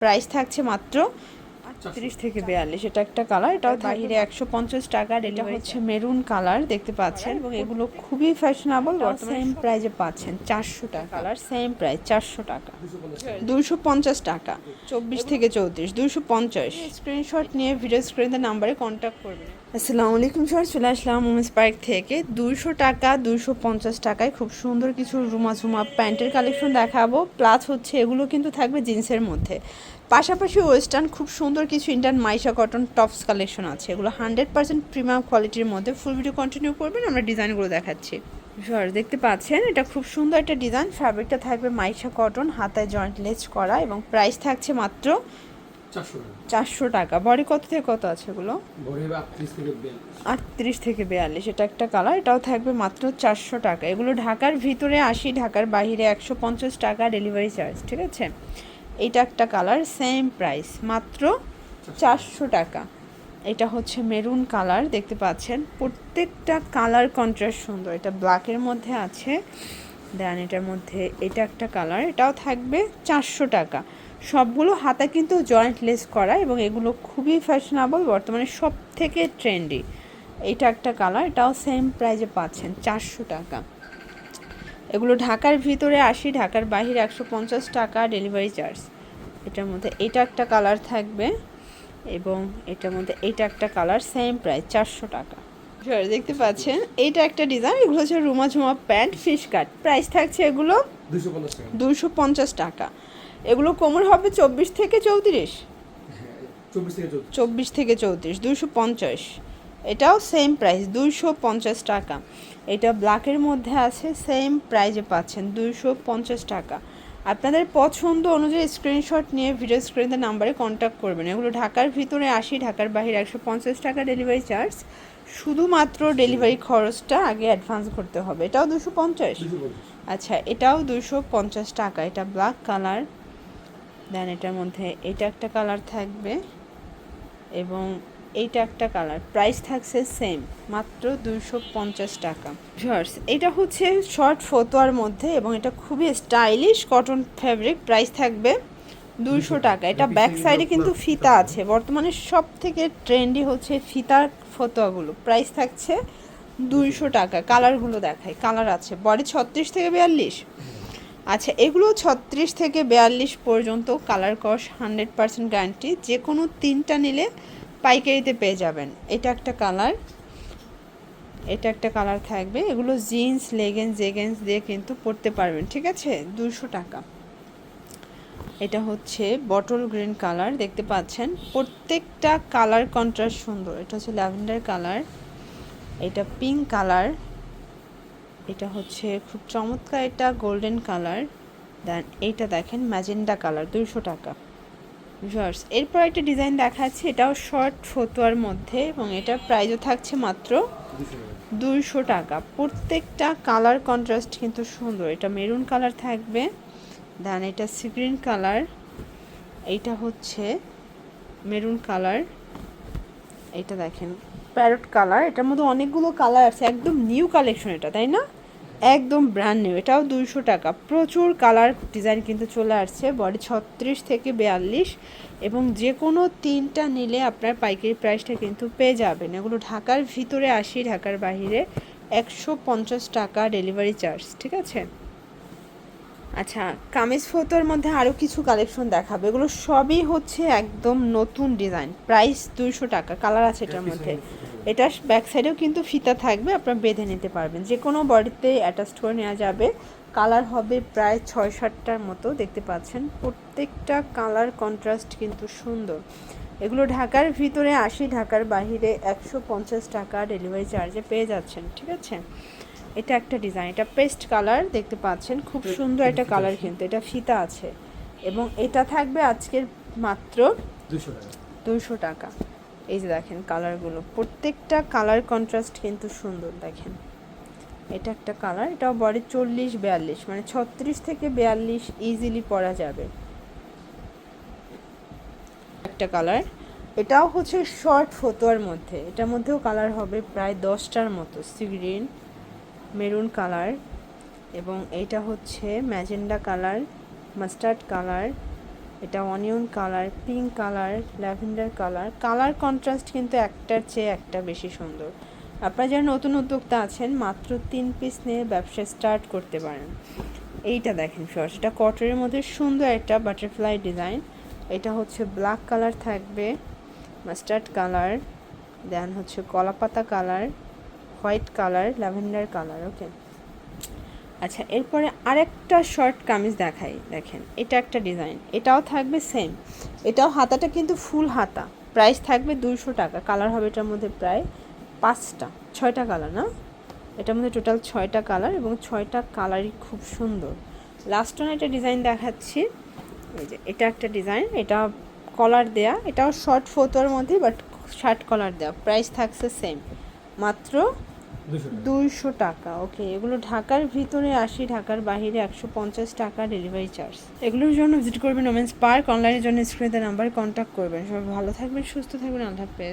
Price থাকছে মাত্র 38 থেকে 42। এটা একটা কালার, এটাও বাহিরে 150 টাকা। এটা হচ্ছে মেরুন কালার দেখতে পাচ্ছেন, এবং এগুলো খুবই ফ্যাশনেবল। বর্তমানে সেম প্রাইজে পাচ্ছেন 400 টাকা। কালার সেম প্রাইস 400 টাকা, 250 টাকা। 24 থেকে 34, 250। স্ক্রিনশট নিয়ে ভিডিও স্ক্রিনে নাম্বারে কন্ট্যাক্ট করবেন। আসসালামু আলাইকুম স্যার, চলে আসলাম উমেন্স পার্ক থেকে। 200 টাকা, 250 টাকায় খুব সুন্দর কিছু রুমা ঝুমা প্যান্টের কালেকশন দেখাবো। প্লাস হচ্ছে এগুলো কিন্তু থাকবে জিন্সের মধ্যে, পাশাপাশি ওয়েস্টার্ন খুব সুন্দর কিছু Indian Maisha cotton tops collection আছে। এগুলো 100% প্রিমিয়াম কোয়ালিটির মধ্যে। ফুল ভিডিও কন্টিনিউ করবেন, আমরা ডিজাইনগুলো দেখাচ্ছি। দেখতে পাচ্ছেন এটা খুব সুন্দর একটা ডিজাইন। ফ্যাব্রিকটা থাকবে মাইশা কটন, হাতায় জয়েন্ট লেস করা, এবং প্রাইস থাকছে মাত্র 400 টাকা। বডি কত থেকে কত আছে এগুলো? 38 থেকে 42। এটা একটা কালার, এটাও থাকবে মাত্র 400 টাকা। এগুলো ঢাকার ভিতরে 80, ঢাকার বাইরে 150 টাকা ডেলিভারি চার্জ, ঠিক আছে। এটা একটা কালার, সেম প্রাইস মাত্র 400 টাকা। এটা হচ্ছে মেরুন কালার দেখতে পাচ্ছেন, প্রত্যেকটা কালার কন্ট্রাস্ট সুন্দর। এটা ব্ল্যাকের মধ্যে আছে, দেন এটার মধ্যে এটা একটা কালার, এটাও থাকবে 400 টাকা। সবগুলো হাতা কিন্তু জয়েন্ট লেস করা, এবং এগুলো খুবই ফ্যাশনেবল, বর্তমানে সব থেকে ট্রেন্ডি। এটা একটা কালার, এটাও সেম প্রাইজে পাচ্ছেন 400 টাকা। এগুলো ঢাকার ভিতরে 80, ঢাকার বাইরে 150 টাকা ডেলিভারি চার্জ। এটার মধ্যে এটা একটা কালার থাকবে, এবং এটার মধ্যে এটা একটা কালার, সেম প্রাইস 400 টাকা। দেখতে পাচ্ছেন এইটা একটা ডিজাইন। এগুলো হচ্ছে রুমা ঝুমা প্যান্ট ফিশ কাট। প্রাইস থাকছে এগুলো 250 টাকা। এগুলো কোমর হবে 24 থেকে 34, 24 থেকে 34, 250। এটাও সেম প্রাইস 250 টাকা। এটা ব্ল্যাকের মধ্যে আছে, সেম প্রাইজে পাচ্ছেন 250 টাকা। আপনাদের পছন্দ অনুযায়ী স্ক্রিনশট নিয়ে ভিডিও স্ক্রিনে নাম্বারে কন্ট্যাক্ট করবেন। এগুলো ঢাকার ভিতরে 80, ঢাকার বাইরে 150 টাকা ডেলিভারি চার্জ। শুধুমাত্র ডেলিভারি খরচটা আগে অ্যাডভান্স করতে হবে। এটাও 250। আচ্ছা, এটাও 250 টাকা। এটা ব্ল্যাক কালার, দেন এটার মধ্যে এটা একটা কালার থাকবে, এবং এইটা একটা কালার। প্রাইস থাকছে সেম, মাত্র 250 টাকা। এটা হচ্ছে শর্ট ফতোয়ার মধ্যে, এবং এটা খুবই স্টাইলিশ কটন ফ্যাব্রিক। প্রাইস থাকবে 200 টাকা। এটা ব্যাক সাইডে কিন্তু ফিতা আছে, বর্তমানে সব থেকে ট্রেন্ডি হচ্ছে ফিতার ফতোয়াগুলো। প্রাইস থাকছে 200 টাকা। কালারগুলো দেখায়, কালার আছে। বডি 36 থেকে 42। আচ্ছা, এগুলো 36 থেকে 42 পর্যন্ত কালার কস 100% গ্যারান্টি। যে কোনো 3টা নিলে পাইকারিতে পেয়ে যাবেন। এটা একটা কালার, এটা একটা কালার থাকবে। এগুলো জিন্স, লেগিংস, জেগেন্স দিয়ে কিন্তু পরতে পারবেন, ঠিক আছে। 200 টাকা। এটা হচ্ছে বটল গ্রিন কালার দেখতে পাচ্ছেন, প্রত্যেকটা কালার কন্ট্রাস্ট সুন্দর। এটা হচ্ছে ল্যাভেন্ডার কালার, এটা পিঙ্ক কালার, এটা হচ্ছে খুব চমৎকার, এটা গোল্ডেন কালার, দেন এইটা দেখেন ম্যাজেন্ডা কালার। 200 টাকা। এরপর একটা ডিজাইন দেখাচ্ছি, এটাও শর্ট ফতোয়ার মধ্যে, এবং এটার প্রাইসও থাকছে মাত্র 200 টাকা। প্রত্যেকটা কালার কন্ট্রাস্ট কিন্তু সুন্দর। এটা মেরুন কালার থাকবে, দেন এটা সি গ্রিন কালার, এইটা হচ্ছে মেরুন কালার, এইটা দেখেন প্যারট কালার। এটার মধ্যে অনেকগুলো কালার আছে, একদম নিউ কালেকশন এটা, তাই না? একদম ব্র্যান্ড নিউ। এটাও 200 টাকা। প্রচুর কালার ডিজাইন কিন্তু চলে আসছে। বডি 36 থেকে 42, এবং যে কোনো 3টা নিলে আপনার পাইকারি প্রাইসটা কিন্তু পেয়ে যাবেন। এগুলো ঢাকার ভিতরে 80, ঢাকার বাইরে 150 টাকা ডেলিভারি চার্জ, ঠিক আছে। আচ্ছা, কামিজ ফতোর মধ্যে আরও কিছু কালেকশন দেখাবে। এগুলো সবই হচ্ছে একদম নতুন ডিজাইন। প্রাইস 200 টাকা। কালার আছে এটার মধ্যে। এটা ব্যাক সাইডেও কিন্তু ফিতা থাকবে, আপনারা বেঁধে নিতে পারবেন। যে কোনো বডিতে অ্যাটাচ করে নেওয়া যাবে। কালার হবে প্রায় 6-7টার মতো দেখতে পাচ্ছেন। প্রত্যেকটা কালার কন্ট্রাস্ট কিন্তু সুন্দর। এগুলো ঢাকার ভিতরে 80, ঢাকার বাইরে 150 টাকা ডেলিভারি চার্জে পেয়ে যাচ্ছেন, ঠিক আছে। এটা একটা ডিজাইন, এটা পেস্ট কালার দেখতে পাচ্ছেন, খুব সুন্দর একটা কালার কিন্তু। এটা ফিতা আছে, এবং এটা থাকবে আজকের মাত্র 200 টাকা। এই যে দেখেন কালারগুলো, প্রত্যেকটা কালার কন্ট্রাস্ট কিন্তু সুন্দর। দেখেন এটা একটা কালার, এটাও বডি 40-42, মানে 36 থেকে 42 ইজিলি পরা যাবে। একটা কালার, এটাও হচ্ছে শর্ট ফতোয়ার মধ্যে। এটার মধ্যেও কালার হবে প্রায় 10টার মতো। সি গ্রিন, মেরুন কালার, এবং এইটা হচ্ছে ম্যাজেন্ডা কালার, মাস্টার্ড কালার, এটা onion colour, pink colour, lavender colour. Colour contrast কিন্তু একটার চেয়ে একটা বেশি সুন্দর। আপনারা যারা নতুন উদ্যোক্তা আছেন মাত্র 3 পিস নিয়ে ব্যবসা স্টার্ট করতে পারেন। এইটা দেখেন ফিওর্স, এটা কটনের মধ্যে সুন্দর একটা বাটারফ্লাই ডিজাইন। এটা হচ্ছে ব্ল্যাক কালার থাকবে, মাস্টার্ড কালার, দেন হচ্ছে কলাপাতা colour, white colour, lavender colour. Okay, আচ্ছা এরপরে আরেকটা শর্ট কামিজ দেখাই। দেখেন এটা একটা ডিজাইন, এটাও থাকবে সেম, এটাও হাতাটা কিন্তু ফুল হাতা। প্রাইস থাকবে 200 টাকা। কালার হবে এটার মধ্যে প্রায় 6টা কালার না, এটার মধ্যে টোটাল 6টা কালার এবং 6টা কালারই খুব সুন্দর। লাস্ট ওয়ান একটা ডিজাইন দেখাচ্ছি। এই যে এটা একটা ডিজাইন, এটা কলার দেয়া, এটাও শর্ট ফতোয়ার মধ্যে বাট শার্ট কলার দেওয়া। প্রাইস থাকছে সেম, মাত্র 200 টাকা। ওকে, এগুলো ঢাকার ভিতরে 80, ঢাকার বাইরে 150 টাকা ডেলিভারি চার্জ। এগুলোর জন্য ভিজিট করবেন ওমেন্স পার্ক। অনলাইনের জন্য স্ক্রিনে নাম্বার কন্ট্যাক্ট করবেন। সবাই ভালো থাকবেন, সুস্থ থাকবেন, আল্লাহ হাফেজ।